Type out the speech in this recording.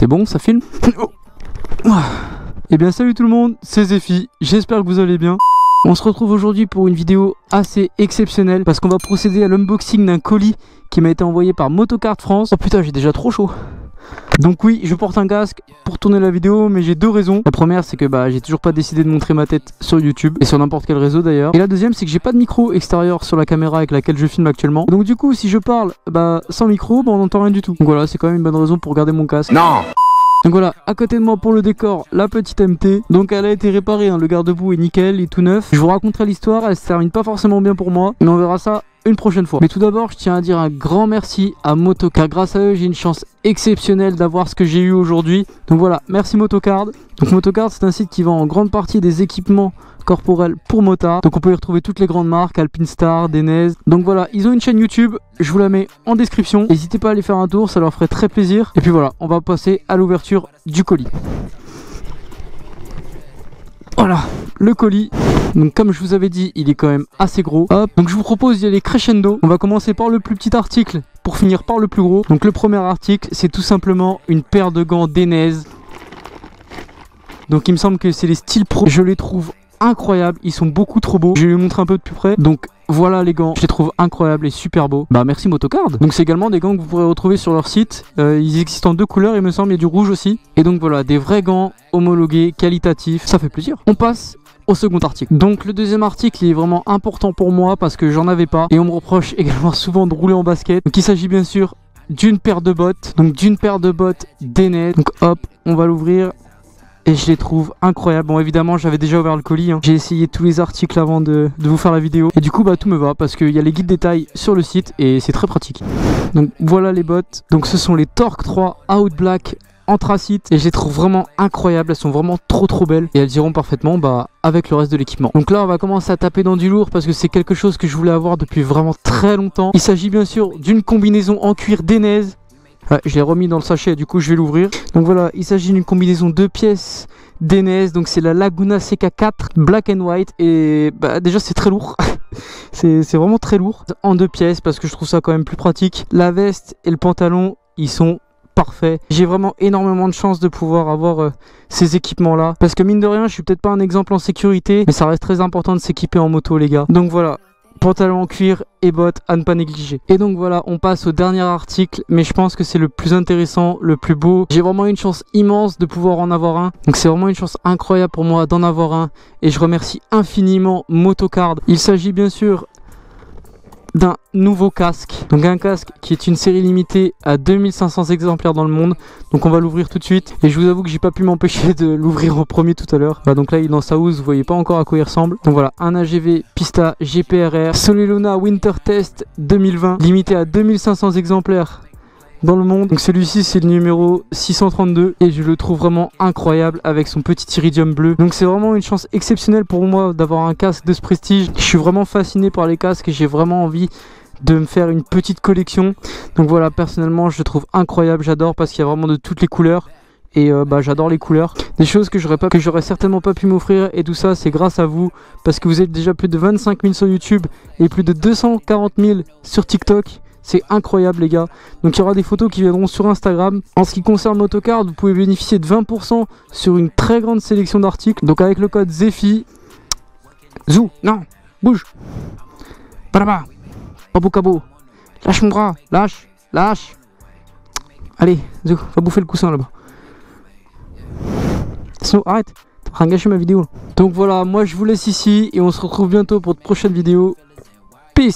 C'est bon, ça filme? Eh bien salut tout le monde, c'est Zephy, j'espère que vous allez bien. On se retrouve aujourd'hui pour une vidéo assez exceptionnelle parce qu'on va procéder à l'unboxing d'un colis qui m'a été envoyé par Motocard France. Oh putain, j'ai déjà trop chaud. Donc oui, je porte un casque pour tourner la vidéo, mais j'ai deux raisons. La première, c'est que j'ai toujours pas décidé de montrer ma tête sur YouTube et sur n'importe quel réseau d'ailleurs. Et la deuxième, c'est que j'ai pas de micro extérieur sur la caméra avec laquelle je filme actuellement. Donc du coup, si je parle sans micro, on n'entend rien du tout. Donc voilà, c'est quand même une bonne raison pour garder mon casque. Non! Donc voilà, à côté de moi pour le décor, la petite MT. Donc elle a été réparée, hein, le garde-boue est nickel, il est tout neuf. Je vous raconterai l'histoire, elle se termine pas forcément bien pour moi, mais on verra ça une prochaine fois. Mais tout d'abord, je tiens à dire un grand merci à Motocard. Grâce à eux, j'ai une chance exceptionnelle d'avoir ce que j'ai eu aujourd'hui. Donc voilà, merci Motocard. Donc Motocard, c'est un site qui vend en grande partie des équipements corporels pour motards. Donc on peut y retrouver toutes les grandes marques, Alpinestar, Denez. Donc voilà, ils ont une chaîne YouTube, je vous la mets en description. N'hésitez pas à aller faire un tour, ça leur ferait très plaisir. Et puis voilà, on va passer à l'ouverture du colis. Voilà, le colis. Donc comme je vous avais dit, il est quand même assez gros. Hop, donc je vous propose d'y aller crescendo. On va commencer par le plus petit article pour finir par le plus gros. Donc le premier article, c'est tout simplement une paire de gants Denez. Donc il me semble que c'est les Steel Pro. Je les trouve incroyables, ils sont beaucoup trop beaux. Je vais les montrer un peu de plus près. Donc voilà les gants, je les trouve incroyables et super beaux. Merci Motocard. Donc c'est également des gants que vous pourrez retrouver sur leur site. Ils existent en deux couleurs il me semble, il y a du rouge aussi. Et donc voilà, des vrais gants homologués, qualitatifs, ça fait plaisir. On passe au second article. Donc le deuxième article il est vraiment important pour moi parce que j'en avais pas. Et on me reproche également souvent de rouler en basket. Donc il s'agit bien sûr d'une paire de bottes. Donc d'une paire de bottes Denez. Donc hop, on va l'ouvrir. Et je les trouve incroyables. Bon évidemment j'avais déjà ouvert le colis, hein. J'ai essayé tous les articles avant de vous faire la vidéo. Et du coup tout me va parce qu'il y a les guides détails sur le site et c'est très pratique. Donc voilà les bottes. Donc ce sont les Torque 3 Out Black anthracite. Et je les trouve vraiment incroyables. Elles sont vraiment trop belles. Et elles iront parfaitement avec le reste de l'équipement. Donc là on va commencer à taper dans du lourd parce que c'est quelque chose que je voulais avoir depuis vraiment très longtemps. Il s'agit bien sûr d'une combinaison en cuir Denez. Ouais, je l'ai remis dans le sachet, du coup je vais l'ouvrir. Donc voilà, il s'agit d'une combinaison 2 pièces Denez. Donc c'est la Laguna CK4 Black and White. Et déjà c'est très lourd. c'est vraiment très lourd. En 2 pièces parce que je trouve ça quand même plus pratique. La veste et le pantalon, ils sont parfaits. J'ai vraiment énormément de chance de pouvoir avoir ces équipements là. Parce que mine de rien, je suis peut-être pas un exemple en sécurité, mais ça reste très important de s'équiper en moto les gars. Donc voilà. Pantalon en cuir et bottes à ne pas négliger. Et donc voilà, on passe au dernier article, mais je pense que c'est le plus intéressant, le plus beau. J'ai vraiment une chance immense de pouvoir en avoir un. Donc c'est vraiment une chance incroyable pour moi d'en avoir un. Et je remercie infiniment Motocard. Il s'agit bien sûr d'un nouveau casque. Donc un casque qui est une série limitée à 2500 exemplaires dans le monde. Donc on va l'ouvrir tout de suite. Et je vous avoue que j'ai pas pu m'empêcher de l'ouvrir en premier tout à l'heure. Donc là il est dans sa housse, vous voyez pas encore à quoi il ressemble. Donc voilà, un AGV Pista GPRR Soleluna Winter Test 2020, limité à 2500 exemplaires dans le monde. Donc celui-ci c'est le numéro 632 et je le trouve vraiment incroyable avec son petit iridium bleu. Donc c'est vraiment une chance exceptionnelle pour moi d'avoir un casque de ce prestige. Je suis vraiment fasciné par les casques et j'ai vraiment envie de me faire une petite collection. Donc voilà, personnellement je le trouve incroyable, j'adore parce qu'il y a vraiment de toutes les couleurs. Et j'adore les couleurs. Des choses que j'aurais certainement pas pu m'offrir. Et tout ça c'est grâce à vous. Parce que vous êtes déjà plus de 25 000 sur YouTube et plus de 240 000 sur TikTok. C'est incroyable les gars. Donc il y aura des photos qui viendront sur Instagram. En ce qui concerne Motocard, vous pouvez bénéficier de 20% sur une très grande sélection d'articles. Donc avec le code Zephy. Zou, non, bouge. Pas là-bas. Cabo cabo. Lâche mon bras. Lâche. Allez, Zou, va bouffer le coussin là-bas. Sinon, arrête. T'es en train de gâcher ma vidéo. Donc voilà, moi je vous laisse ici. Et on se retrouve bientôt pour de prochaines vidéos. Peace.